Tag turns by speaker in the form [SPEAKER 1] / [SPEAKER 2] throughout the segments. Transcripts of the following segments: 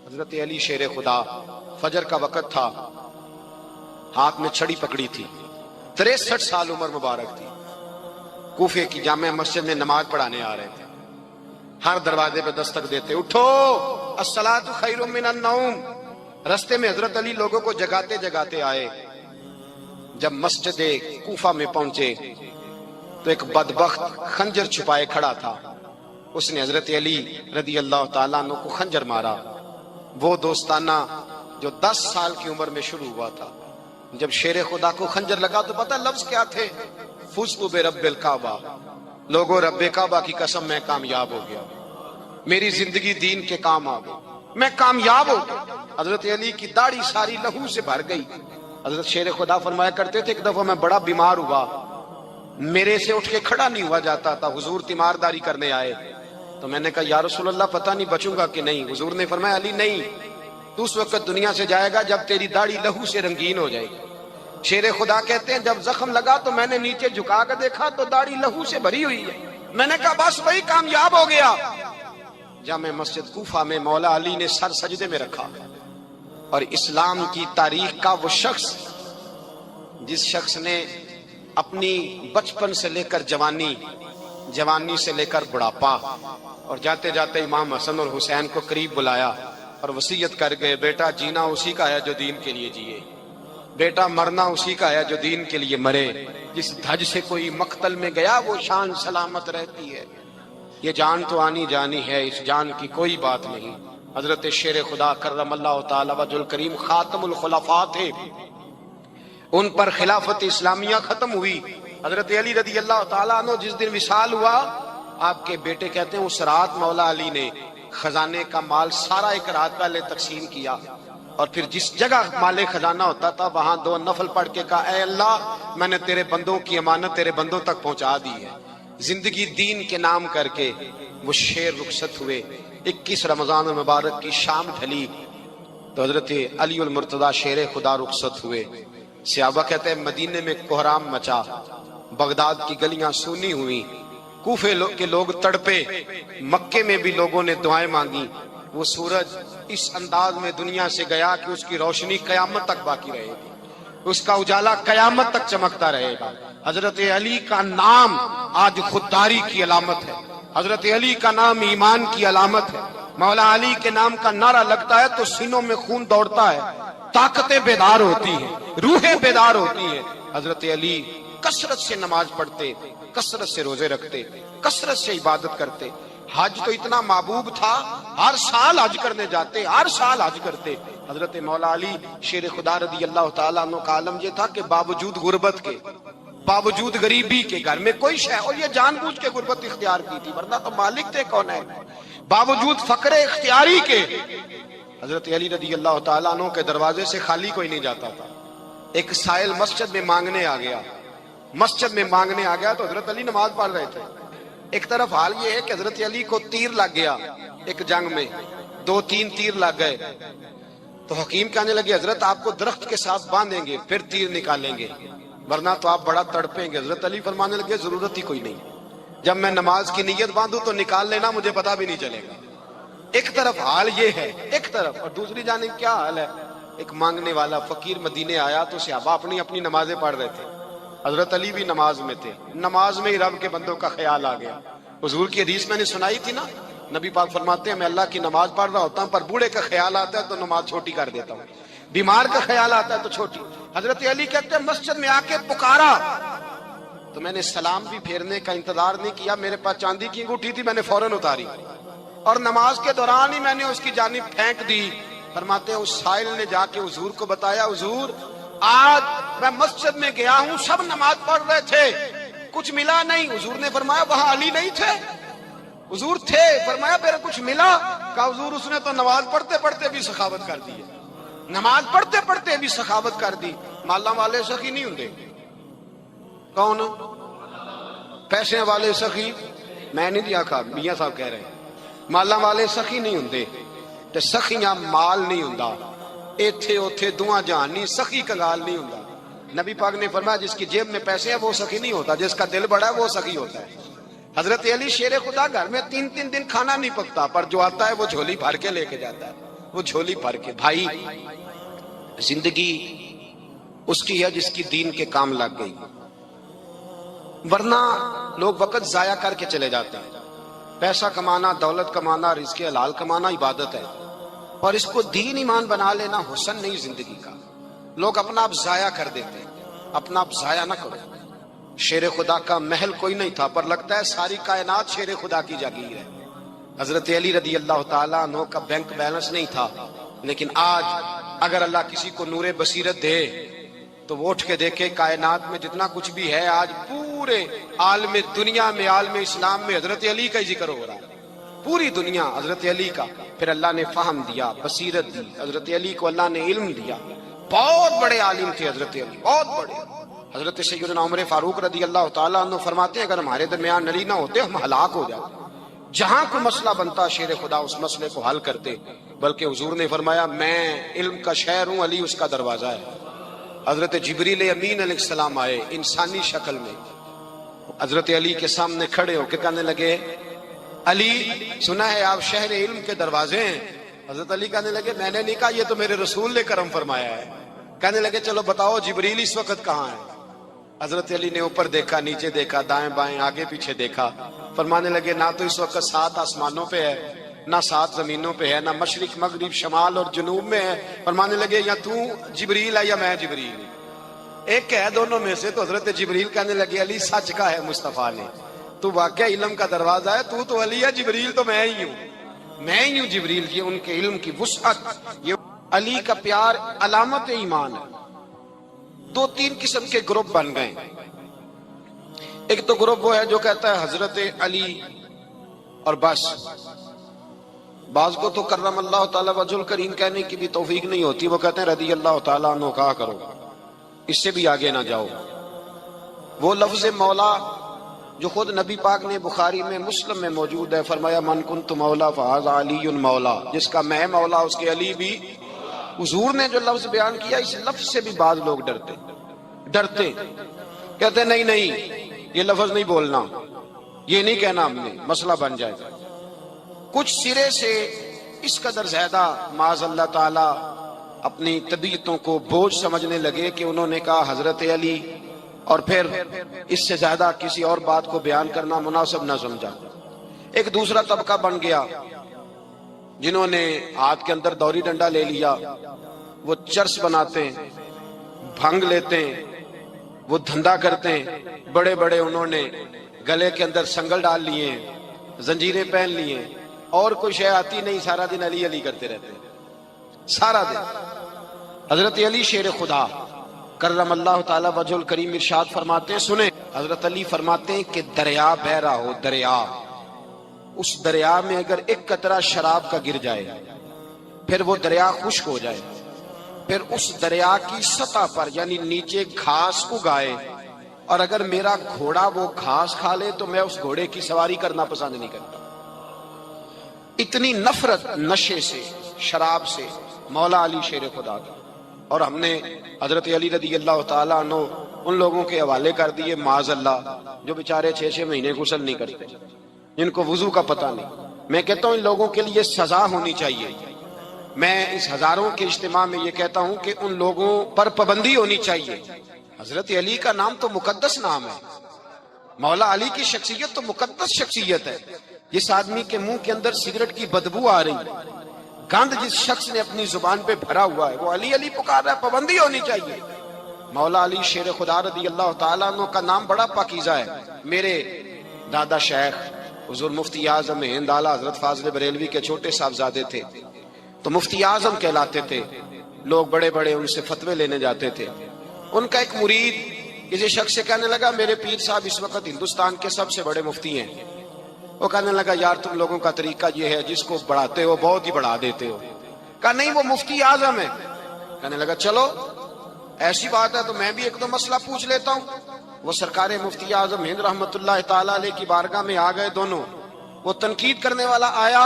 [SPEAKER 1] حضرت علی شیر خدا، فجر کا وقت تھا، ہاتھ میں چھڑی پکڑی تھی، 63 سال عمر مبارک تھی، کوفے کی جامع مسجد میں نماز پڑھانے آ رہے تھے۔ ہر دروازے پہ دستک دیتے، اٹھو الصلاۃ خیر من النوم۔ رستے میں حضرت علی لوگوں کو جگاتے جگاتے آئے۔ جب مسجد کوفہ میں پہنچے تو ایک بدبخت خنجر چھپائے کھڑا تھا، اس نے حضرت علی رضی اللہ تعالیٰ عنہ کو خنجر مارا۔ وہ دوستانہ جو 10 سال کی عمر میں شروع ہوا تھا، جب شیر خدا کو خنجر لگا تو پتہ لفظ کیا تھے؟ فزت برب الکعبہ، لوگوں رب کعبہ کی قسم میں کامیاب ہو گیا، میری زندگی دین کے کام آ گئی، میں کامیاب ہو گیا۔ حضرت علی کی داڑھی ساری لہو سے بھر گئی۔ حضرت شیر خدا فرمایا کرتے تھے، ایک دفعہ میں بڑا بیمار ہوا، میرے سے اٹھ کے کھڑا نہیں ہوا جاتا تھا، حضور تیمارداری کرنے آئے تو میں نے کہا یا رسول اللہ پتہ نہیں بچوں گا کہ نہیں۔ حضور نے فرمایا علی نہیں، تو اس وقت دنیا سے جائے گا جب تیری داڑھی لہو سے رنگین ہو جائے گی۔ شیر خدا کہتے ہیں جب زخم لگا تو میں نے نیچے جھکا کر دیکھا تو داڑھی لہو سے بھری ہوئی ہے، میں نے کہا بس وہی کامیاب ہو گیا۔ جامع مسجد کوفہ میں مولا علی نے سر سجدے میں رکھا، اور اسلام کی تاریخ کا وہ شخص جس شخص نے اپنی بچپن سے لے کر جوانی، جوانی سے لے کر بڑھاپا، اور جاتے جاتے امام حسن اور حسین کو قریب بلایا اور وصیت کر گئے، بیٹا جینا اسی کا ہے جو دین کے لیے جیے، بیٹا مرنا اسی کا ہے جو دین کے لیے مرے، جس دھج سے کوئی مقتل میں گیا وہ شان سلامت رہتی ہے، یہ جان تو آنی جانی ہے، اس جان کی کوئی بات نہیں۔ حضرت شیر خدا کرم اللہ تعالی وجہ الکریم خاتم الخلفاء تھے، ان پر خلافت اسلامیہ ختم ہوئی۔ حضرت علی رضی اللہ تعالیٰ عنہ جس دن وصال ہوا، آپ کے بیٹے کہتے ہیں اس رات مولا علی نے خزانے کا مال سارا ایک رات پہلے تقسیم کیا، اور پھر جس جگہ مال خزانہ ہوتا تھا وہاں 2 نفل پڑھ کے کہا اے اللہ میں نے تیرے بندوں کی امانت تیرے بندوں تک پہنچا دی ہے۔ زندگی دین کے نام کر کے وہ شیر رخصت ہوئے۔ 21 رمضان المبارک کی شام ڈھلی تو حضرت علی المرتضی شیر خدا رخصت ہوئے۔ صحابہ کہتے ہیں مدینے میں کوہرام مچا، بغداد کی گلیاں سونی ہوئی، کوفے کے لوگ تڑپے، مکے میں بھی لوگوں نے دعائیں مانگی۔ وہ سورج اس انداز میں دنیا سے گیا کہ اس کی روشنی قیامت تک باقی رہے گی، اس کا اجالا قیامت تک چمکتا رہے گا۔ حضرت علی کا نام آج خودداری کی علامت ہے، حضرت علی کا نام ایمان کی علامت ہے۔ مولا علی کے نام کا نعرہ لگتا ہے تو سینوں میں خون دوڑتا ہے، طاقتیں بیدار ہوتی ہیں، روحیں بیدار ہوتی ہیں۔ حضرت علی کثرت سے نماز پڑھتے، کثرت سے روزے رکھتے، کثرت سے عبادت کرتے۔ حج تو اتنا محبوب تھا، ہر سال حج کرنے جاتے، ہر سال حج کرتے۔ حضرت مولا علی شیر خدا رضی اللہ تعالیٰ عنہ کا عالم یہ تھا کہ باوجود غربت کے، باوجود غریبی کے، گھر میں کوئی شے، اور یہ جان بوجھ کے غربت اختیار کی تھی ورنہ تو مالک تھے کون ہے، باوجود فقر اختیاری کے حضرت علی رضی اللہ تعالیٰ عنہ کے دروازے سے خالی کوئی نہیں جاتا تھا۔ ایک سائل مسجد میں مانگنے آ گیا، مسجد میں مانگنے آ گیا تو حضرت علی نماز پڑھ رہے تھے۔ ایک طرف حال یہ ہے کہ حضرت علی کو تیر لگ گیا، ایک جنگ میں 2-3 تیر لگ گئے تو حکیم کہنے لگے حضرت آپ کو درخت کے ساتھ باندھیں گے پھر تیر نکالیں گے ورنہ تو آپ بڑا تڑپیں گے۔ حضرت علی فرمانے لگے ضرورت ہی کوئی نہیں، جب میں نماز کی نیت باندھوں تو نکال لینا، مجھے پتا بھی نہیں چلے گا۔ ایک طرف حال یہ ہے، ایک طرف، اور دوسری جانب کیا حال ہے؟ ایک مانگنے والا فقیر مدینے آیا تو صحابہ اپنی اپنی نمازیں پڑھ رہے تھے، حضرت علی بھی نماز میں تھے، نماز میں ہی رب کے بندوں کا خیال آ گیا۔ حضور کی حدیث میں نے سنائی تھی نا، نبی پاک فرماتے ہیں میں اللہ کی نماز پڑھ رہا ہوتا ہوں پر بوڑھے کا خیال آتا ہے تو نماز چھوٹی کر دیتا ہوں، بیمار کا خیال آتا ہے تو چھوٹی۔ حضرت علی کہتے ہیں مسجد میں آ کے پکارا تو میں نے سلام بھی پھیرنے کا انتظار نہیں کیا، میرے پاس چاندی کی انگوٹھی تھی، میں نے فوراً اتاری اور نماز کے دوران ہی میں نے اس کی جانب پھینک دی۔ فرماتے ہیں اس سائل نے جا کے حضور کو بتایا حضور آج میں مسجد میں گیا ہوں، سب نماز پڑھ رہے تھے، کچھ ملا نہیں۔ حضور نے فرمایا وہاں علی نہیں تھے؟ حضور تھے۔ فرمایا پھر کچھ ملا؟ کہا حضور اس نے تو نماز پڑھتے پڑھتے بھی سخاوت کر دی ہے، نماز پڑھتے پڑھتے بھی سخاوت کر دی۔ مالا والے سخی نہیں ہوندے، کون پیسے والے سخی؟ میں نہیں دیا کہا، میاں صاحب کہہ رہے ہیں مالا والے سخی نہیں ہوندے، تے سخیاں مال نہیں ہوندا، ایتھے اوتھے دعا جہان نہیں، سخی کنگال نہیں ہوندا۔ نبی پاک نے فرمایا جس کی جیب میں پیسے ہیں وہ سخی نہیں ہوتا، جس کا دل بڑا ہے وہ سخی ہوتا ہے۔ حضرت علی شیر خدا گھر میں 3 دن کھانا نہیں پکتا پر جو آتا ہے وہ جھولی بھر کے لے کے جاتا ہے۔ وہ جھولی بھر کے. بھائی زندگی اس کی ہے جس کی دین کے کام لگ گئی، ورنہ لوگ وقت ضائع کر کے چلے جاتے ہیں. پیسہ کمانا، دولت کمانا، رزق حلال کمانا عبادت ہے، اور اس کو دین ایمان بنا لینا حسن نہیں زندگی کا. لوگ اپنا آپ ضائع کر دیتے ہیں. اپنا آپ ضائع نہ کرو. شیر خدا کا محل کوئی نہیں تھا، پر لگتا ہے ساری کائنات شیر خدا کی جاگیر ہے. حضرت علی رضی اللہ تعالیٰ عنہ کا بینک بیلنس نہیں تھا، لیکن آج اگر اللہ کسی کو نور بصیرت دے تو وہ اٹھ کے دیکھے کائنات میں جتنا کچھ بھی ہے، آج پورے عالم دنیا میں، عالم اسلام میں حضرت علی کا ہی ذکر ہو رہا ہے. پوری دنیا حضرت علی کا. پھر اللہ نے فہم دیا، بصیرت دی. حضرت علی کو اللہ نے علم دیا. بہت بڑے عالم تھے حضرت علی، بہت بڑے. حضرت سیدنا عمر فاروق رضی اللہ تعالیٰ عنہ فرماتے ہیں اگر ہمارے درمیان علی نہ ہوتے ہم ہلاک ہو جاتے. جہاں کوئی مسئلہ بنتا شیر خدا اس مسئلے کو حل کرتے. بلکہ حضور نے فرمایا میں علم کا شہر ہوں، علی اس کا دروازہ ہے. حضرت جبریل امین علیہ السلام آئے انسانی شکل میں، حضرت علی کے سامنے کھڑے ہو کے کہنے لگے علی سنا ہے آپ شہر علم کے دروازے ہیں. حضرت علی کہنے لگے میں نے نہیں کہا، یہ تو میرے رسول نے کرم فرمایا ہے. کہنے لگے چلو بتاؤ جبریل اس وقت کہاں ہے. حضرت علی نے اوپر دیکھا، نیچے دیکھا، دائیں بائیں، آگے پیچھے دیکھا. فرمانے لگے نہ تو اس وقت 7 آسمانوں پہ ہے، نہ 7 زمینوں پہ ہے، نہ مشرق مغرب شمال اور جنوب میں ہے. فرمانے لگے یا تو جبریل ہے یا میں جبریل. ایک ہے دونوں میں سے. تو حضرت جبریل کہنے لگے علی سچ کا ہے مصطفیٰ نے، تو واقعہ علم کا دروازہ ہے. تو علی ہے، جبریل تو میں ہی ہوں، میں ہی ہوں جبریل. یہ ان کے علم کی وسعت، یہ علی کا پیار علامت ایمان ہے. 2-3 قسم کے گروپ بن گئے. ایک تو گروپ وہ ہے جو کہتا ہے حضرت علی اور بس. بعض کو تو کرم اللہ تعالیٰ وجہ الکریم کہنے کی بھی توفیق نہیں ہوتی، وہ کہتے ہیں رضی اللہ تعالیٰ عنہ کہا کرو، اس سے بھی آگے نہ جاؤ. وہ لفظ مولا جو خود نبی پاک نے بخاری میں مسلم میں موجود ہے، فرمایا من کنت مولا فہذا علی مولا، جس کا میں مولا اس کے علی بھی. حضور نے جو لفظ بیان کیا اس لفظ سے بھی بعض لوگ ڈرتے کہتے نہیں یہ لفظ نہیں بولنا، یہ نہیں کہنا، ہم نے مسئلہ بن جائے گا. کچھ سرے سے اس قدر زیادہ معاذ اللہ تعالی اپنی طبیعتوں کو بوجھ سمجھنے لگے کہ انہوں نے کہا حضرت علی، اور پھر اس سے زیادہ کسی اور بات کو بیان کرنا مناسب نہ سمجھا. ایک دوسرا طبقہ بن گیا جنہوں نے ہاتھ کے اندر دوری ڈنڈا لے لیا، وہ چرس بناتے ہیں، بھنگ لیتے ہیں، وہ دھندا کرتے ہیں. بڑے بڑے انہوں نے گلے کے اندر سنگل ڈال لیے ہیں، زنجیریں پہن لیے ہیں، اور کوئی شے آتی نہیں، سارا دن علی علی کرتے رہتے ہیں سارا دن. حضرت علی شیر خدا کرم اللہ تعالی وجہ الکریم ارشاد فرماتے ہیں، سنیں حضرت علی فرماتے ہیں کہ دریا بہ رہا ہو، دریا، اس دریا میں اگر ایک قطرہ شراب کا گر جائے پھر وہ دریا خشک ہو جائے، پھر اس دریا کی سطح پر یعنی نیچے گھاس اگائے، اور اگر میرا گھوڑا وہ گھاس کھا لے تو میں اس گھوڑے کی سواری کرنا پسند نہیں کرتا. اتنی نفرت نشے سے، شراب سے مولا علی شیر خدا کا. اور ہم نے حضرت علی رضی اللہ تعالیٰ عنہ ان لوگوں کے حوالے کر دیے معاذ اللہ جو بیچارے 6 مہینے غسل نہیں کرتے، جن کو وضو کا پتہ نہیں. میں کہتا ہوں ان لوگوں کے لیے سزا ہونی چاہیے. میں اس ہزاروں کے اجتماع میں یہ کہتا ہوں کہ ان لوگوں پر پابندی ہونی چاہیے. حضرت علی کا نام تو مقدس نام ہے، مولا علی کی شخصیت تو مقدس شخصیت ہے. جس آدمی کے منہ کے اندر سگریٹ کی بدبو آ رہی، گند جس شخص نے اپنی زبان پہ بھرا ہوا ہے، وہ علی علی پکار رہا ہے. پابندی ہونی چاہیے. مولا علی شیر خدا رضی اللہ تعالیٰ عنہ کا نام بڑا پاکیزہ ہے. میرے دادا شیخ حضور مفتی اعظم ہند اعلیٰ حضرت فاضل بریلوی کے چھوٹے صاحبزادے تھے، تو مفتی اعظم کہلاتے تھے. لوگ بڑے بڑے ان سے فتوے لینے جاتے تھے. ان کا ایک مرید کسی شخص سے کہنے لگا میرے پیر صاحب اس وقت ہندوستان کے سب سے بڑے مفتی ہیں. وہ کہنے لگا یار تم لوگوں کا طریقہ یہ ہے جس کو بڑھاتے ہو بہت ہی بڑھا دیتے ہو. کہا نہیں وہ مفتی اعظم ہے. کہنے لگا چلو ایسی بات ہے تو میں بھی ایک دو مسئلہ پوچھ لیتا ہوں. وہ سرکار مفتی اعظم ہند رحمت اللہ تعالیٰ علیہ کی بارگاہ میں آ گئے دونوں. وہ تنقید کرنے والا آیا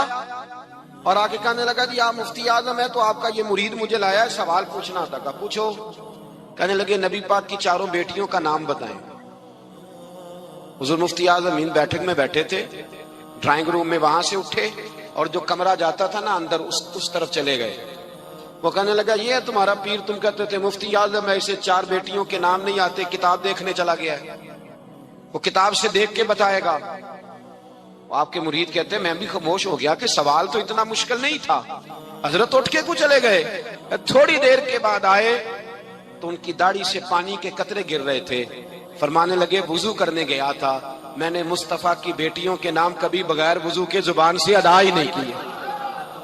[SPEAKER 1] اور آگے کہنے لگا جی آپ مفتی اعظم ہے تو آپ کا یہ مرید مجھے لایا ہے سوال پوچھنا تھا. کہا پوچھو. کہنے لگے نبی پاک کی 4 بیٹیوں کا نام بتائیں. حضور مفتی اعظم ہند بیٹھک میں بیٹھے تھے، ڈرائنگ روم میں وہاں سے اٹھے اور جو کمرہ جاتا تھا نا اندر اس طرف چلے گئے. وہ کہنے لگا یہ ہے تمہارا پیر, تم کہتے تھے مفتی اعظم ایسے 4 بیٹیوں کے نام نہیں آتے, کتاب دیکھنے چلا گیا ہے, وہ کتاب سے دیکھ کے بتائے گا. آپ کے مرید کہتے ہیں میں بھی خاموش ہو گیا کہ سوال تو اتنا مشکل نہیں تھا. حضرت اٹھ کے کو چلے گئے. تھوڑی دیر کے بعد آئے تو ان کی داڑھی سے پانی کے قطرے گر رہے تھے. فرمانے لگے وضو کرنے گیا تھا, میں نے مصطفیٰ کی بیٹیوں کے نام کبھی بغیر وضو کے زبان سے ادا ہی نہیں کیے.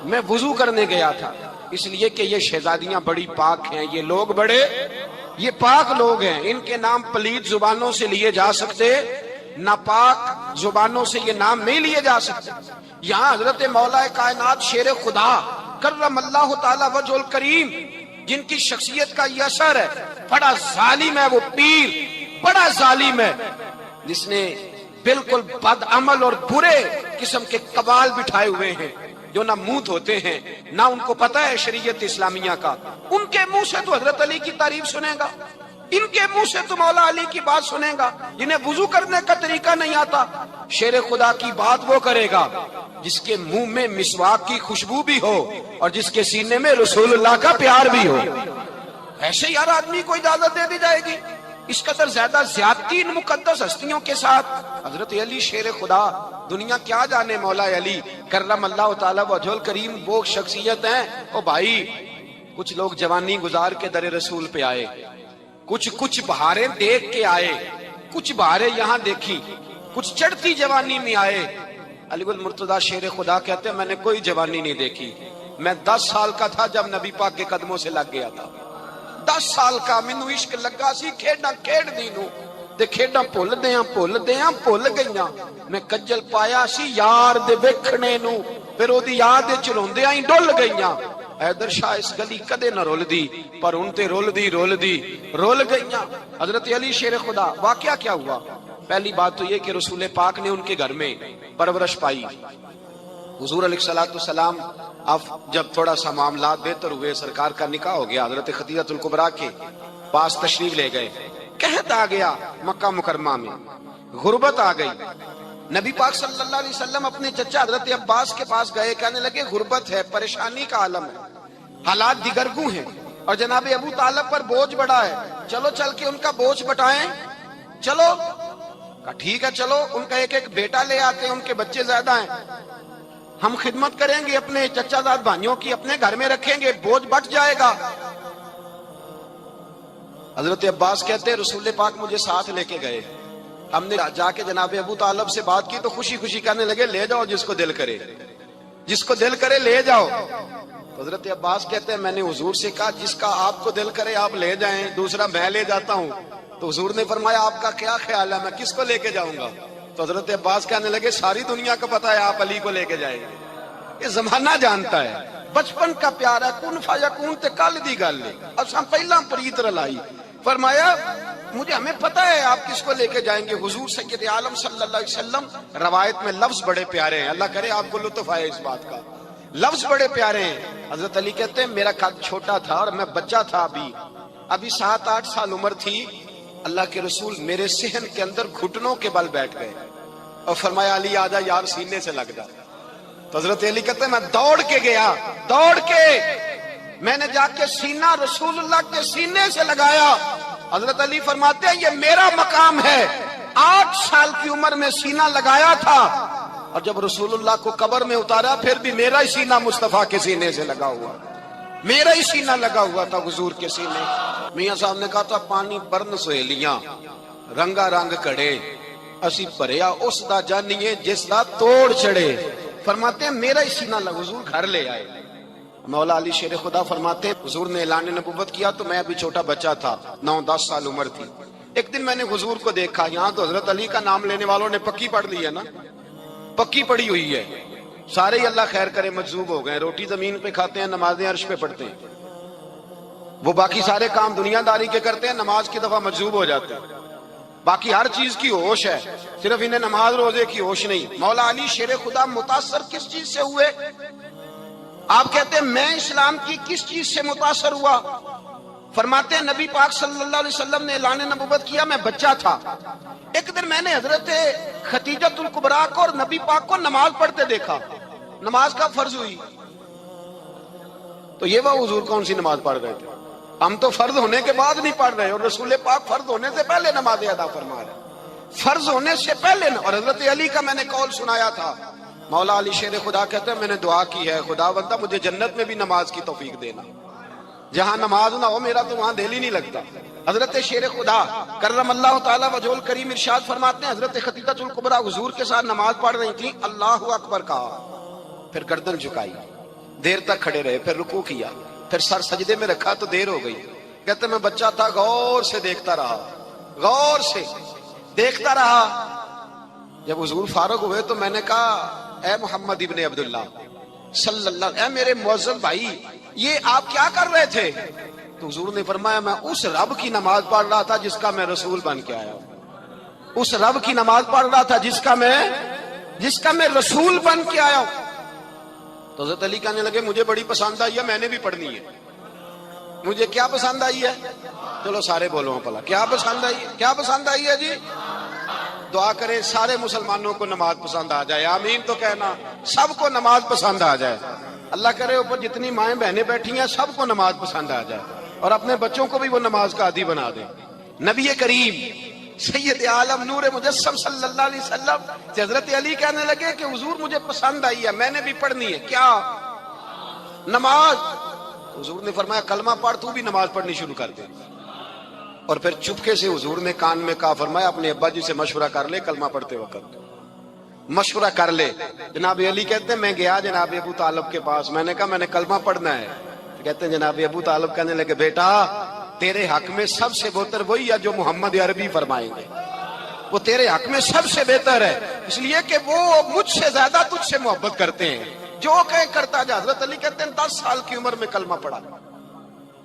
[SPEAKER 1] میں وضو کرنے گیا تھا, اس لیے کہ یہ شہزادیاں بڑی پاک ہیں, یہ لوگ بڑے یہ پاک لوگ ہیں, ان کے نام پلید زبانوں سے لیے جا سکتے, ناپاک زبانوں سے یہ نام نہیں لیے جا سکتے. یہاں حضرت مولا کائنات شیر خدا کرم اللہ تعالی وجہ الکریم, جن کی شخصیت کا یہ اثر ہے, بڑا ظالم ہے وہ پیر, بڑا ظالم ہے جس نے بالکل بد عمل اور برے قسم کے قبال بٹھائے ہوئے ہیں, جو نہ منہ دھوتے ہیں نہ ان کو پتہ ہے شریعت اسلامیہ کا. ان کے منہ سے تو حضرت علی کی تعریف سنے گا, ان کے منہ سے تو مولا علی کی بات سنے گا. جنہیں وضو کرنے کا طریقہ نہیں آتا, شیر خدا کی بات وہ کرے گا جس کے منہ میں مسواک کی خوشبو بھی ہو اور جس کے سینے میں رسول اللہ کا پیار بھی ہو. ایسے یار آدمی کو اجازت دے دی جائے گی؟ اس قدر زیادہ زیادتی ان مقدس ہستیوں کے ساتھ. حضرت علی شیر خدا, دنیا کیا جانے مولا علی کرم اللہ تعالی وجہ الکریم وہ شخصیت ہیں. او بھائی, کچھ لوگ جوانی گزار کے در رسول پہ آئے, کچھ بہاریں دیکھ کے آئے, کچھ بہاریں یہاں دیکھی, کچھ چڑھتی جوانی میں آئے. علی المرتضیٰ شیر خدا کہتے ہیں میں نے کوئی جوانی نہیں دیکھی. میں 10 سال کا تھا جب نبی پاک کے قدموں سے لگ گیا تھا. 10 سال کا مینو عشق لگا سی, کھیڈاں کھیڈ دی نو تے کھیڈاں بھول گئیاں. میں کجل پایا سی یار دے ویکھنے نو, پھر او دی یاد وچ روندیاں ہی ڈل گئیاں. حیدر شاہ اس گلی کدے نہ رول دی, پر ان تے رول گئیاں. حضرت علی شیر خدا, واقعہ کیا ہوا؟ پہلی بات تو یہ کہ رسول پاک نے ان کے گھر میں پرورش پائی. حضور علیہ الصلوۃ والسلام اب جب تھوڑا سا معاملات بہتر ہوئے, سرکار کا نکاح ہو گیا, حضرت خدیجہ الکبریٰ کے پاس تشریف لے گئے. قحط آ گیا مکہ مکرمہ میں, غربت آ گئی. نبی پاک صلی اللہ علیہ وسلم اپنے چچا حضرت عباس کے پاس گئے, کہنے لگے غربت ہے, پریشانی کا عالم ہے, حالات دیگرگوں ہیں, اور جناب ابو طالب پر بوجھ بڑا ہے, چلو چل کے ان کا بوجھ بٹائیں. چلو کہا ٹھیک ہے, چلو ان کا ایک بیٹا لے آتے ہیں, ان کے بچے زیادہ ہیں, ہم خدمت کریں گے اپنے چچا زاد بھائیوں کی, اپنے گھر میں رکھیں گے, بوجھ بٹ جائے گا. حضرت عباس کہتے ہیں رسول پاک مجھے ساتھ لے کے گئے. ہم نے جا کے جناب ابو طالب سے بات کی تو خوشی خوشی کہنے لگے لے جاؤ جس کو دل کرے لے جاؤ. حضرت عباس کہتے ہیں میں نے حضور سے کہا جس کا آپ کو دل کرے آپ لے جائیں, دوسرا میں لے جاتا ہوں. تو حضور نے فرمایا آپ کا کیا خیال ہے, میں کس کو لے کے جاؤں گا؟ تو حضرت عباس کہنے لگے ساری دنیا کو پتا ہے آپ علی کو لے کے جائیں گے, یہ زمانہ جانتا ہے, بچپن کا پیار ہے, کن فیکون تے کل دی گل ہے, اساں پہلا پریت رلائی. فرمایا مجھے ہمیں پتا ہے آپ کس کو لے کے جائیں گے. حضور سید عالم صلی اللہ علیہ وسلم, روایت میں لفظ بڑے پیارے ہیں, اللہ کرے آپ کو لطف آئے اس بات کا, لفظ بڑے پیارے ہیں. حضرت علی کہتے ہیں میرا قد چھوٹا تھا اور میں بچہ تھا, ابھی 7-8 سال عمر تھی. اللہ کے رسول میرے صحن کے اندر گھٹنوں کے بل بیٹھ گئے اور فرمایا علی آجا یار سینے سے لگ جا. تو حضرت علی کہتے ہیں میں دوڑ کے گیا, میں نے جا کے سینہ رسول اللہ کے سینے سے لگایا. حضرت علی فرماتے ہیں یہ میرا مقام ہے, 8 سال کی عمر میں سینہ لگایا تھا, اور جب رسول اللہ کو قبر میں اتارا پھر بھی میرا ہی سینہ مصطفیٰ کے سینے سے لگا ہوا, میرا ہی سینہ لگا ہوا تھا حضور کے سینے. میاں صاحب نے کہا تھا پانی برن سہیلیاں رنگا رنگ کڑے, اسی پریا اس دا جانیے جس دا توڑ چڑے. فرماتے ہیں میرا ہی سینہ لگا, حضور گھر لے آئے. مولا علی شیر خدا فرماتے ہیں حضور نے اعلان نبوت کیا تو میں ابھی چھوٹا بچہ تھا, 9-10 سال عمر تھی. ایک دن میں نے حضور کو دیکھا, یہاں تو حضرت علی کا نام لینے والوں نے پکی پڑھ لی ہے نا, پکی پڑی ہوئی ہے, سارے ہی اللہ خیر کرے مجذوب ہو گئے, روٹی زمین پہ کھاتے ہیں, نمازیں عرش پہ پڑھتے ہیں. وہ باقی سارے کام دنیا داری کے کرتے ہیں, نماز کی دفعہ مجذوب ہو جاتے ہیں. باقی ہر چیز کی ہوش ہے, صرف انہیں نماز روزے کی ہوش نہیں. مولا علی شیر خدا متاثر کس چیز سے ہوئے؟ آپ کہتے ہیں میں اسلام کی کس چیز سے متاثر ہوا؟ فرماتے ہیں نبی پاک صلی اللہ علیہ وسلم نے اعلان نبوت کیا, میں بچہ تھا. ایک دن میں نے حضرت خدیجہ الکبریٰ کو اور نبی پاک کو نماز پڑھتے دیکھا. نماز کب فرض ہوئی؟ تو یہ وہ حضور کون سی نماز پڑھ رہے تھے؟ ہم تو فرض ہونے کے بعد نہیں پڑھ رہے، اور رسول پاک فرض ہونے سے پہلے نماز ادا فرما رہے، فرض ہونے سے پہلے۔ اور حضرت علی کا میں نے قول سنایا تھا، مولا علی شیر خدا کہتے ہیں میں نے دعا کی ہے، خدا بندہ مجھے جنت میں بھی نماز کی توفیق دینا، جہاں نماز نہ ہو میرا تو وہاں دل ہی نہیں لگتا۔ حضرت شیر خدا کرم اللہ تعالی وجہ الکریم ارشاد فرماتے ہیں، حضرت خدیجہ الکبریٰ حضور کے ساتھ نماز پڑھ رہی تھی، اللہ اکبر کہا، پھر گردن جھکائی، دیر تک کھڑے رہے، پھر رکوع کیا، پھر سر سجدے میں رکھا تو دیر ہو گئی۔ کہتے میں بچہ تھا، غور سے دیکھتا رہا، غور سے دیکھتا رہا۔ جب حضور فارغ ہوئے تو میں نے کہا اے محمد ابن عبداللہ صلی اللہ، اے میرے معزز بھائی یہ آپ کیا کر رہے تھے؟ تو حضور نے فرمایا میں اس رب کی نماز پڑھ رہا تھا جس کا میں رسول بن کے آیا ہوں، اس رب کی نماز پڑھ رہا تھا جس کا میں رسول بن کے آیا ہوں۔ تو حضرت علی کہنے لگے مجھے بڑی پسند آئی ہے، میں نے بھی پڑھنی ہے۔ مجھے کیا پسند آئی ہے؟ چلو سارے بولو پلا، کیا پسند آئی ہے؟ کیا پسند آئی ہے جی؟ دعا کرے سارے مسلمانوں کو نماز پسند آ جائے، آمین تو کہنا، سب کو نماز پسند آ جائے۔ اللہ کرے اوپر جتنی مائیں بہنیں بیٹھی ہیں سب کو نماز پسند آ جائے، اور اپنے بچوں کو بھی وہ نماز کا عادی بنا دے۔ نبی کریم سید عالم نور مجسم صلی اللہ علیہ وسلم سے حضرت علی کہنے لگے کہ حضور مجھے پسند آئی ہے، میں نے بھی پڑھنی ہے، کیا؟ نماز۔ حضور نے فرمایا کلمہ پڑھ، تو بھی نماز پڑھنی شروع کر دے۔ اور پھر چپکے سے حضور نے کان میں کہا، فرمایا اپنے ابا جی سے مشورہ کر لے کلمہ پڑھتے وقت، مشورہ کر لے۔ جناب علی کہتے ہیں میں گیا جناب ابو طالب کے پاس، میں نے کہا میں نے کلمہ پڑھنا ہے۔ کہتے ہیں جناب ابو طالب کہنے لگے بیٹا تیرے حق میں سب سے بہتر وہی ہے جو محمد عربی فرمائیں گے، وہ تیرے حق میں سب سے بہتر ہے، اس لیے کہ وہ مجھ سے زیادہ تجھ سے محبت کرتے ہیں، جو کہے کرتا جا۔ حضرت علی کہتے ہیں 10 سال کی عمر میں کلمہ پڑھا۔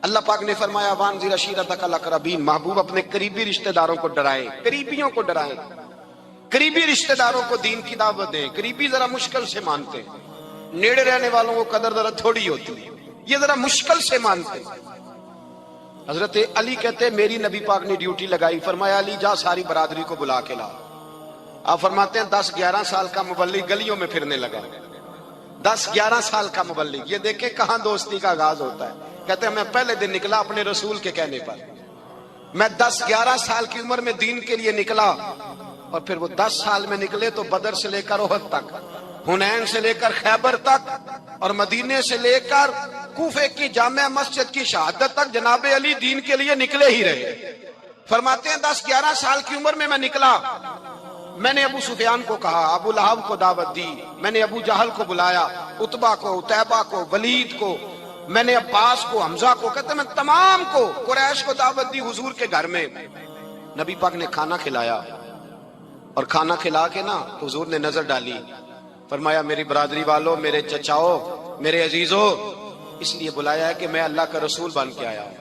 [SPEAKER 1] اللہ پاک نے فرمایا وانذر عشیرتک الاقربین، محبوب اپنے قریبی رشتہ داروں کو ڈرائیں، قریبیوں کو ڈرائیں، قریبی رشتہ داروں کو دین کی دعوت دیں۔ قریبی ذرا مشکل سے مانتے ہیں، نیڑے رہنے والوں کو قدر ذرا تھوڑی ہوتی ہے، یہ ذرا مشکل سے مانتے ہیں۔ حضرت علی کہتے ہیں میری نبی پاک نے ڈیوٹی لگائی، فرمایا علی جا ساری برادری کو بلا کے لا۔ آپ فرماتے ہیں 10-11 سال کا مبلغ گلیوں میں پھرنے لگا، 10-11 سال کا مبلغ، یہ دیکھیں کہاں دوستی کا آغاز ہوتا ہے۔ کہتے ہیں میں پہلے دن نکلا اپنے رسول کے کہنے پر، میں 10-11 سال کی عمر میں دین کے لیے نکلا، اور پھر وہ 10 سال میں نکلے تو بدر سے لے کر احد تک، حنین سے لے کر خیبر تک، اور مدینے سے لے کر کوفے کی جامع مسجد کی شہادت تک جناب علی دین کے لیے نکلے ہی رہے۔ فرماتے ہیں 10-11 سال کی عمر میں نکلا، میں نے ابو سفیان کو کہا، ابو لہب کو دعوت دی، میں نے ابو جہل کو بلایا، عتبہ کو، عتیبہ کو، ولید کو، میں نے عباس کو، حمزہ کو، کہتے ہیں میں تمام کو، قریش کو دعوت دی حضور کے گھر میں۔ نبی پاک نے کھانا کھلایا، اور کھانا کھلا کے نا تو حضور نے نظر ڈالی، فرمایا میری برادری والوں، میرے چچاؤ، میرے عزیزوں، اس لیے بلایا ہے کہ میں اللہ کا رسول بن کے آیا ہوں،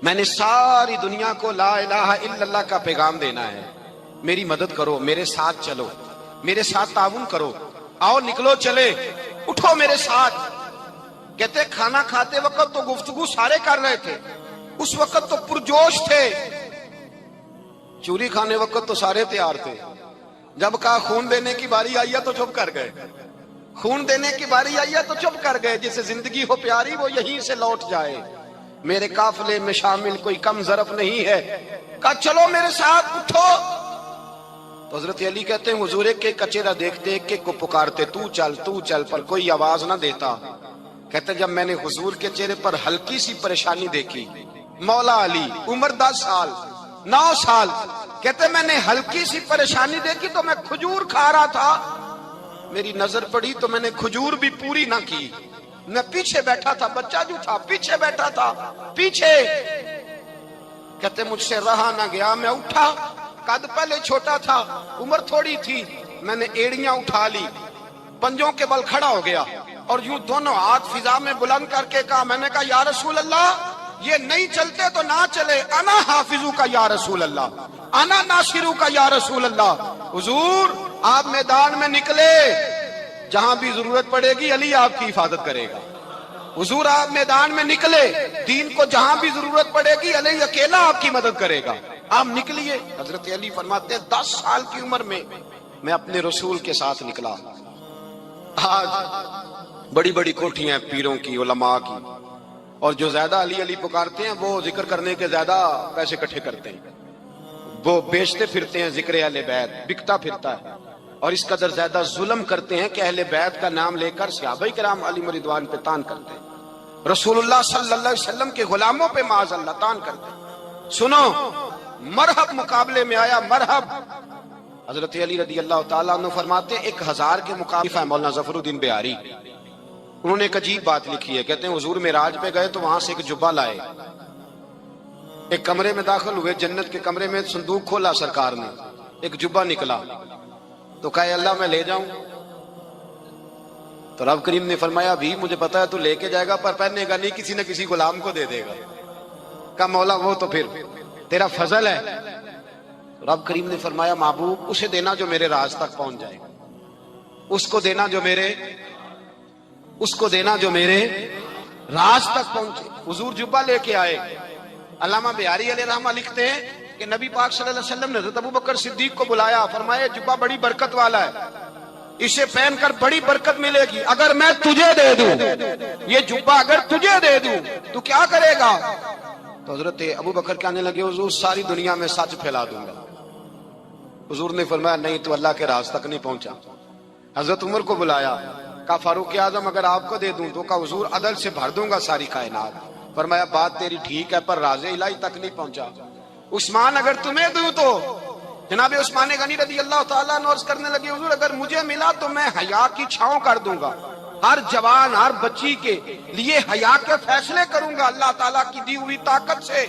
[SPEAKER 1] میں نے ساری دنیا کو لا الہ الا اللہ کا پیغام دینا ہے، میری مدد کرو، میرے ساتھ چلو، میرے ساتھ تعاون کرو، آؤ نکلو چلے، اٹھو میرے ساتھ۔ کہتے کھانا کھاتے وقت تو گفتگو سارے کر رہے تھے، اس وقت تو پرجوش تھے، چوری کھانے وقت تو سارے تیار تھے، جب کہا خون دینے کی باری آئی ہے تو چپ کر گئے، خون دینے کی باری آئی ہے تو چپ کر گئے، جسے زندگی ہو پیاری وہ یہیں سے لوٹ جائے، میرے قافلے میں شامل کوئی کم ظرف نہیں ہے، کہا چلو میرے ساتھ اٹھو۔ تو حضرت علی کہتے ہیں حضور ایک کچیرا دیکھتے ایک کو پکارتے تو چل، پر کوئی آواز نہ دیتا۔ کہتے جب میں نے حضور کے چہرے پر ہلکی سی پریشانی دیکھی، مولا علی عمر 10 سال 9 سال، کہتے میں نے ہلکی سی پریشانی دیکھی تو میں کھجور کھا رہا تھا، میری نظر پڑی تو میں نے کھجور بھی پوری نہ کی، میں پیچھے بیٹھا تھا، بچہ جو تھا پیچھے بیٹھا تھا، پیچھے۔ کہتے مجھ سے رہا نہ گیا، میں اٹھا، قد پہلے چھوٹا تھا، عمر تھوڑی تھی، میں نے ایڑیاں اٹھا لی، پنجوں کے بل کھڑا ہو گیا، اور یوں دونوں ہاتھ فضا میں بلند کر کے کہا، میں نے کہا یا رسول اللہ یہ نہیں چلتے تو نہ چلے، انا حافظو کا یا رسول اللہ، انا ناصرو کا یا رسول اللہ۔ حضور آپ میدان میں نکلے، جہاں بھی ضرورت پڑے گی علی آپ کی حفاظت کرے گا۔ حضور آپ میدان میں نکلے، دین کو جہاں بھی ضرورت پڑے گی علی اکیلا آپ کی مدد کرے گا، آپ نکلیے۔ حضرت علی فرماتے ہیں 10 سال کی عمر میں میں اپنے رسول کے ساتھ نکلا، آج بڑی بڑی کوٹھیاں ہیں پیروں کی، علماء کی، اور جو زیادہ علی علی پکارتے ہیں وہ ذکر کرنے کے زیادہ پیسے اکٹھے کرتے ہیں، وہ بیچتے پھرتے ہیں ذکر اہل بیت، بکتا پھرتا ہے، اور اس قدر زیادہ ظلم کرتے ہیں کہ اہل بیت کا نام لے کر صحابہ کرام علی رضوان پہ تان کرتے ہیں، رسول اللہ صلی اللہ علیہ وسلم کے غلاموں پہ معاذ اللہ تان کرتے ہیں۔ سنو، مرحب مقابلے میں آیا، مرحب۔ حضرت علی رضی اللہ تعالیٰ عنہ فرماتے ہیں 1000 کے مقابلے ہے مولانا ظفر الدین بہاری، انہوں نے ایک عجیب بات لکھی ہے، کہتے ہیں حضور معراج پہ گئے تو وہاں سے ایک جبہ لائے، ایک کمرے میں داخل ہوئے، جنت کے کمرے میں صندوق کھولا سرکار نے، ایک جبہ نکلا تو کہا اللہ میں لے جاؤں؟ تو رب کریم نے فرمایا بھی مجھے پتا ہے تو لے کے جائے گا پر پہننے گا نہیں، کسی نہ کسی غلام کو دے دے گا۔ کہا مولا وہ تو پھر تیرا فضل ہے۔ رب کریم نے فرمایا محبوب اسے دینا جو میرے راز تک پہنچ جائے، اس کو دینا جو میرے راز تک پہنچے۔ حضور جبہ لے کے آئے۔ علامہ بہاری علیہ رحمہ لکھتے ہیں کہ نبی پاک صلی اللہ علیہ وسلم نے حضرت ابوبکر صدیق کو بلایا، فرمایا جبہ بڑی برکت والا ہے، اسے پہن کر بڑی برکت ملے گی، اگر میں تجھے دے دوں، یہ جبہ اگر تجھے دے دوں تو کیا کرے گا؟ تو حضرت ابوبکر کہنے لگے حضور ساری دنیا میں سچ پھیلا دوں گا۔ حضور نے فرمایا نہیں تو اللہ کے راز تک نہیں پہنچا۔ حضرت عمر کو بلایا، کہا فاروق اعظم اگر آپ کو دے دوں تو کہا حضور عدل سے بھر دوں گا ساری کائنات۔ فرمایا بات تیری ٹھیک ہے پر راز الہی تک نہیں پہنچا۔ عثمان اگر تمہیں دوں تو جناب عثمان غنی رضی اللہ تعالیٰ عنہ عرض کرنے لگے حضور اگر مجھے ملا تو میں حیا کی چھاؤں کر دوں گا، ہر جوان ہر بچی کے لیے حیا کے فیصلے کروں گا اللہ تعالیٰ کی دی ہوئی طاقت سے۔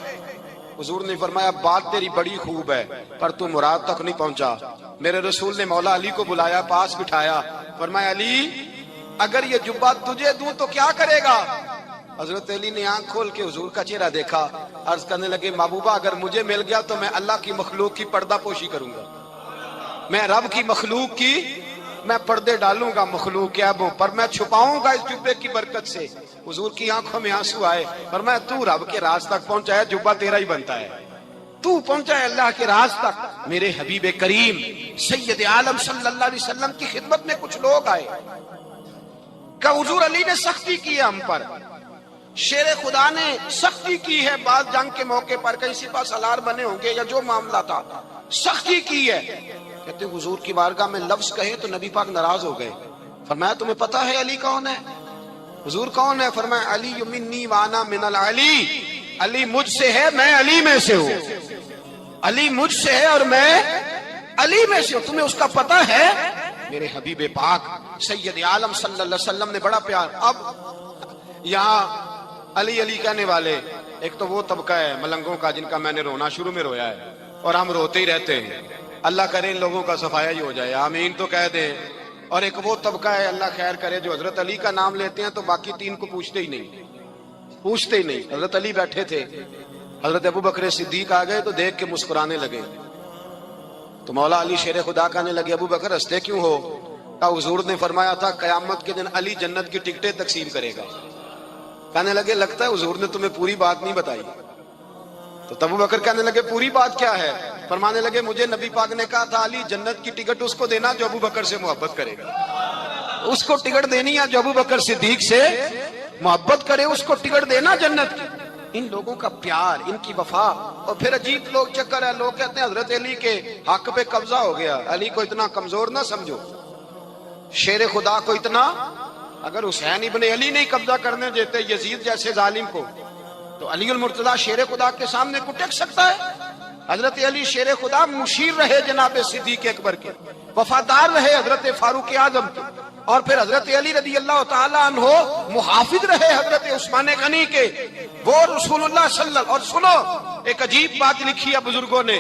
[SPEAKER 1] حضور نے فرمایا بات تیری بڑی خوب ہے پر تو مراد تک نہیں پہنچا۔ میرے رسول نے مولا علی کو بلایا، پاس بٹھایا، فرمایا علی اگر یہ جبہ تجھے دوں تو کیا کرے گا؟ حضرت علی نے آنکھ کھول کے حضور کا چہرہ دیکھا، عرض کرنے لگے محبوبہ اگر مجھے مل گیا تو میں اللہ کی مخلوق کی پردہ پوشی کروں گا، میں رب کی مخلوق کی میں پردے ڈالوں گا مخلوق کے عیبوں پر، میں چھپاؤں گا اس جبے کی برکت سے۔ حضور کی آنکھوں میں آنسو آئے، فرمایا تو رب کے راز تک پہنچا ہے، جبہ تیرا ہی بنتا ہے، تو پہنچا ہے اللہ کے راز تک۔ میرے حبیب کریم سید عالم صلی اللہ علیہ وسلم کی خدمت میں کچھ لوگ آئے کہ حضور علی نے سختی کی ہے ہم پر، شیر خدا نے سختی کی ہے، بعض جنگ کے موقع پر کہیں سپاہ سالار بنے ہوں گے یا جو معاملہ تھا سختی کی ہے۔ کہتے حضور کی بارگاہ میں لفظ کہے تو نبی پاک ناراض ہو گئے۔ فرمایا تمہیں پتا ہے علی کون ہے؟ حضور کون ہے؟ فرمایا علی منی وانا من العلی، علی مجھ سے ہے میں علی میں سے ہوں، علی مجھ سے ہے اور میں علی میں سے ہوں، تمہیں اس کا پتہ ہے؟ میرے حبیب پاک سید عالم صلی اللہ علیہ وسلم نے بڑا پیار۔ اب یہاں علی علی کہنے والے ایک تو وہ طبقہ ہے ملنگوں کا جن کا میں نے رونا شروع میں رویا ہے اور ہم روتے ہی رہتے ہیں، اللہ کرے ان لوگوں کا صفایا ہی ہو جائے، آمین تو کہہ دیں۔ اور ایک وہ طبقہ ہے اللہ خیر کرے جو حضرت علی کا نام لیتے ہیں تو باقی 3 کو پوچھتے ہی نہیں۔ حضرت علی بیٹھے تھے، حضرت ابوبکر صدیق آ گئے تو دیکھ کے مسکرانے لگے، تو مولا علی شیر خدا کہنے لگے ابوبکر ہنستے کیوں ہو؟ کہا حضور نے فرمایا تھا قیامت کے دن علی جنت کی ٹکٹیں تقسیم کرے گا۔ کہنے لگے لگتا ہے حضور نے تمہیں پوری بات نہیں بتائی۔ تو ابوبکر کہنے لگے پوری بات کیا ہے؟ فرمانے لگے مجھے نبی پاک نے کہا تھا علی جنت کی ٹکٹ اس کو دینا جو ابوبکر سے محبت کرے گا، اس کو ٹکٹ دینی ہے جو ابوبکر صدیق سے محبت کرے، اس کو ٹکٹ دینا جنت کی۔ ان لوگوں کا پیار، ان کی وفا۔ اور پھر عجیب لوگ چکر ہے، لوگ کہتے ہیں حضرت علی کے حق پہ قبضہ ہو گیا، علی کو اتنا کمزور نہ سمجھو، شیر خدا کو اتنا، اگر حسین ابن علی نہیں قبضہ کرنے دیتے یزید جیسے ظالم کو تو علی المرتضیٰ شیر خدا کے سامنے کو ٹک سکتا ہے؟ حضرت علی شیر خدا مشیر رہے جناب صدیق اکبر کے، وفادار رہے حضرت فاروق اعظم کے، اور پھر حضرت علی رضی اللہ تعالیٰ عنہ محافظ رہے حضرت عثمان غنی کے، وہ رسول اللہ صلی اللہ۔ اور سنو ایک عجیب بات لکھی ہے بزرگوں نے،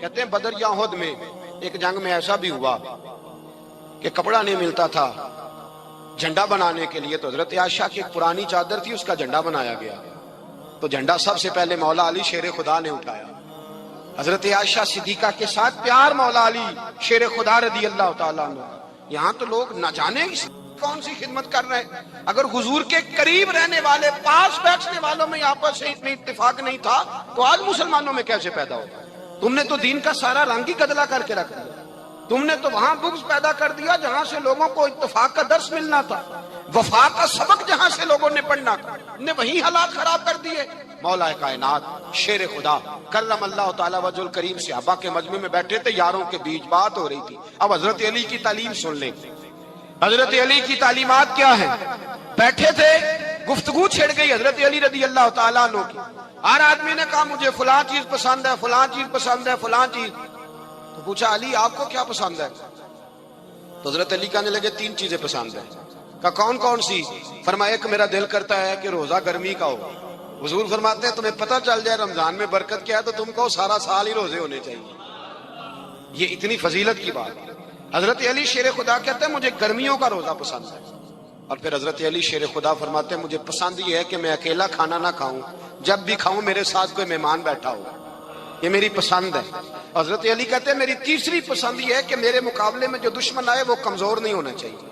[SPEAKER 1] کہتے ہیں بدر یا احد میں ایک جنگ میں ایسا بھی ہوا کہ کپڑا نہیں ملتا تھا جھنڈا بنانے کے لیے، تو حضرت عائشہ کی ایک پرانی چادر تھی، اس کا جھنڈا بنایا گیا، تو جھنڈا سب سے پہلے مولا علی شیر خدا نے اٹھایا۔ حضرت عائشہ صدیقہ کے ساتھ پیار مولا علی شیر خدا رضی اللہ تعالیٰ عنہ۔ یہاں تو لوگ نہ جانے کون سی خدمت کر رہے ہیں، اگر حضور کے قریب رہنے والے پاس بیٹھنے والوں میں آپس سے اتنی اتفاق نہیں تھا تو آج مسلمانوں میں کیسے پیدا ہوگا؟ تم نے تو دین کا سارا رنگ ہی گدلا کر کے رکھ دیا۔ تم نے تو وہاں بغض پیدا کر دیا جہاں سے لوگوں کو اتفاق کا درس ملنا تھا، وفا کا سبق جہاں سے لوگوں نے پڑھنا تھا، نے وہی حالات خراب کر دیے۔ مولا کائنات شیر خدا کرم اللہ تعالی وجہ الکریم صحابہ کے مجمع میں بیٹھے تھے، یاروں کے بیچ بات ہو رہی تھی۔ اب حضرت علی کی تعلیم سن لیں، حضرت علی کی تعلیمات کیا ہیں۔ بیٹھے تھے، گفتگو چھڑ گئی حضرت علی رضی اللہ تعالیٰ عنہ کی۔ ہر آدمی نے کہا مجھے فلاں چیز پسند ہے، فلاں چیز پسند ہے، فلاں چیز۔ تو پوچھا علی آپ کو کیا پسند ہے؟ تو حضرت علی کہنے لگے 3 چیزیں پسند ہیں۔ کہا کون کون سی؟ فرمایا ایک میرا دل کرتا ہے کہ روزہ گرمی کا ہو۔ حضور فرماتے ہیں تمہیں پتہ چل جائے رمضان میں برکت کیا ہے تو تم کو سارا سال ہی روزے ہونے چاہیے۔ یہ اتنی فضیلت کی بات ہے۔ حضرت علی شیر خدا کہتے ہیں مجھے گرمیوں کا روزہ پسند ہے۔ اور پھر حضرت علی شیر خدا فرماتے ہیں مجھے پسند یہ ہے کہ میں اکیلا کھانا نہ کھاؤں، جب بھی کھاؤں میرے ساتھ کوئی مہمان بیٹھا ہو، یہ میری پسند ہے۔ حضرت علی کہتے ہیں میری تیسری پسند یہ ہے کہ میرے مقابلے میں جو دشمن آئے وہ کمزور نہیں ہونا چاہیے،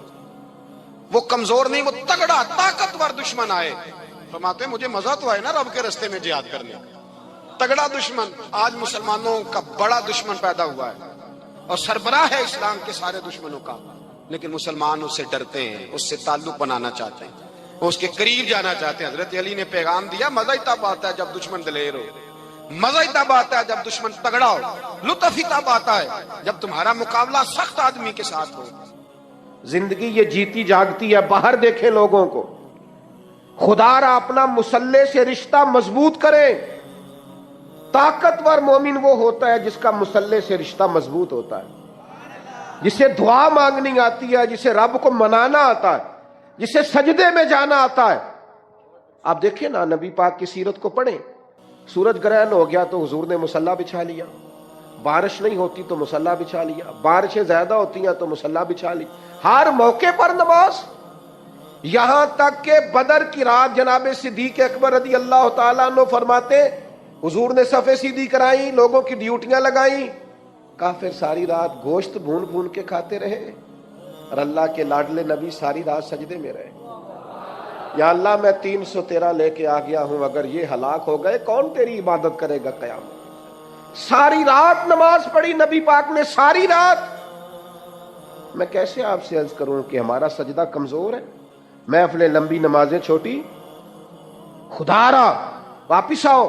[SPEAKER 1] وہ کمزور نہیں، وہ تگڑا طاقتور دشمن آئے۔ فرماتے ہیں مجھے مزہ تو آئے نا رب کے رستے میں جہاد کرنے کا۔ تگڑا دشمن، آج مسلمانوں کا بڑا دشمن پیدا ہوا ہے اور سربراہ ہے اسلام کے سارے دشمنوں کا، لیکن مسلمان اس سے ڈرتے ہیں، اس سے تعلق بنانا چاہتے ہیں، اس کے قریب جانا چاہتے ہیں۔ حضرت علی نے پیغام دیا مزہ ہی تب آتا ہے جب دشمن دلیر ہو، مزہ ہی تب آتا ہے جب دشمن تگڑا ہو، لطف ہی تب آتا ہے جب تمہارا مقابلہ سخت آدمی کے ساتھ ہو۔
[SPEAKER 2] زندگی یہ جیتی جاگتی ہے، باہر دیکھیں لوگوں کو، خدا را اپنا مسلح سے رشتہ مضبوط کریں۔ طاقتور مومن وہ ہوتا ہے جس کا مسلح سے رشتہ مضبوط ہوتا ہے، جسے دعا مانگنی آتی ہے، جسے رب کو منانا آتا ہے، جسے سجدے میں جانا آتا ہے۔ آپ دیکھیں نا نبی پاک کی سیرت کو پڑھیں، سورج گرہن ہو گیا تو حضور نے مصلی بچھا لیا، بارش نہیں ہوتی تو مصلی بچھا لیا، بارشیں زیادہ ہوتی ہیں تو مصلی بچھا لی، ہر موقع پر نماز۔ یہاں تک کہ بدر کی رات جناب صدیق اکبر رضی اللہ تعالیٰ عنہ فرماتے حضور نے صفیں سیدھی کرائیں، لوگوں کی ڈیوٹیاں لگائیں، کافر ساری رات گوشت بھون بھون کے کھاتے رہے اور اللہ کے لاڈلے نبی ساری رات سجدے میں رہے۔ یا اللہ میں 313 لے کے آ گیا ہوں، اگر یہ ہلاک ہو گئے کون تیری عبادت کرے گا قیامت؟ ساری رات نماز پڑھی نبی پاک نے، ساری رات۔ میں کیسے آپ سے عرض کروں کہ ہمارا سجدہ کمزور ہے؟ محفلیں لمبی نمازیں چھوٹی۔ خدا را واپس آؤ،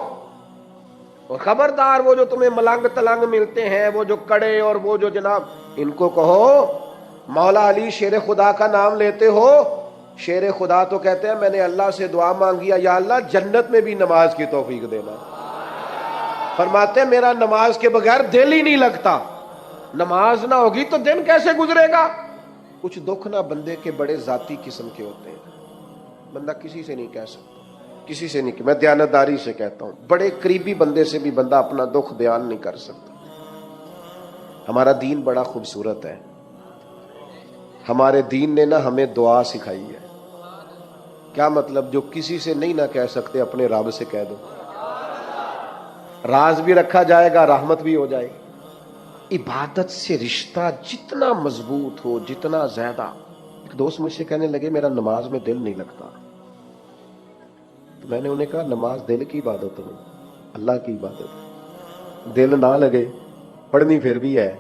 [SPEAKER 2] اور خبردار وہ جو تمہیں ملنگ تلنگ ملتے ہیں، وہ جو کڑے اور وہ جو جناب، ان کو کہو مولا علی شیر خدا کا نام لیتے ہو۔ شیر خدا تو کہتے ہیں میں نے اللہ سے دعا مانگی ہے یا اللہ جنت میں بھی نماز کی توفیق دینا۔ فرماتے ہیں میرا نماز کے بغیر دل ہی نہیں لگتا، نماز نہ ہوگی تو دن کیسے گزرے گا؟ کچھ دکھ نہ بندے کے بڑے ذاتی قسم کے ہوتے ہیں، بندہ کسی سے نہیں کہہ سکتا، کسی سے نہیں، میں دیانتداری سے کہتا ہوں، بڑے قریبی بندے سے بھی بندہ اپنا دکھ بیان نہیں کر سکتا۔ ہمارا دین بڑا خوبصورت ہے، ہمارے دین نے نا ہمیں دعا سکھائی ہے۔ کیا مطلب؟ جو کسی سے نہیں نہ کہہ سکتے اپنے رب سے کہہ دو، راز بھی رکھا جائے گا، رحمت بھی ہو جائے گی۔ عبادت سے رشتہ جتنا مضبوط ہو، جتنا زیادہ۔ ایک دوست مجھ سے کہنے لگے میرا نماز میں دل نہیں لگتا، تو میں نے انہیں کہا نماز دل کی عبادت ہو، اللہ کی عبادت ہے۔ دل نہ لگے پڑھنی پھر بھی ہے،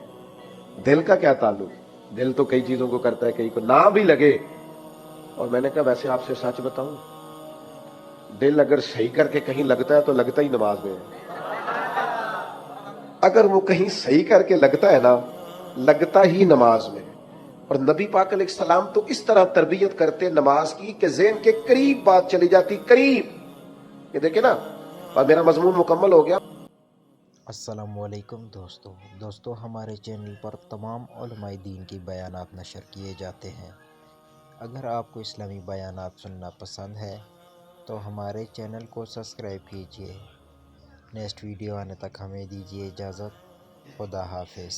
[SPEAKER 2] دل کا کیا تعلق؟ دل تو کئی چیزوں کو کرتا ہے، کئی کو نہ بھی لگے۔ اور میں نے کہا ویسے آپ سے سچ بتاؤں، دل اگر صحیح کر کے کہیں لگتا ہے تو لگتا ہی نماز میں ہے۔ اگر وہ کہیں صحیح کر کے لگتا ہے نا، لگتا ہی نماز میں۔ اور نبی پاک علیہ السلام تو اس طرح تربیت کرتے نماز کی کہ ذہن کے قریب بات چلی جاتی، قریب۔ یہ دیکھیں نا، اور میرا مضمون مکمل ہو گیا۔
[SPEAKER 3] السلام علیکم دوستو ہمارے چینل پر تمام علماء دین کی بیانات نشر کیے جاتے ہیں۔ اگر آپ کو اسلامی بیانات سننا پسند ہے تو ہمارے چینل کو سبسکرائب کیجیے۔ نیکسٹ ویڈیو آنے تک ہمیں دیجیے اجازت۔ خدا حافظ۔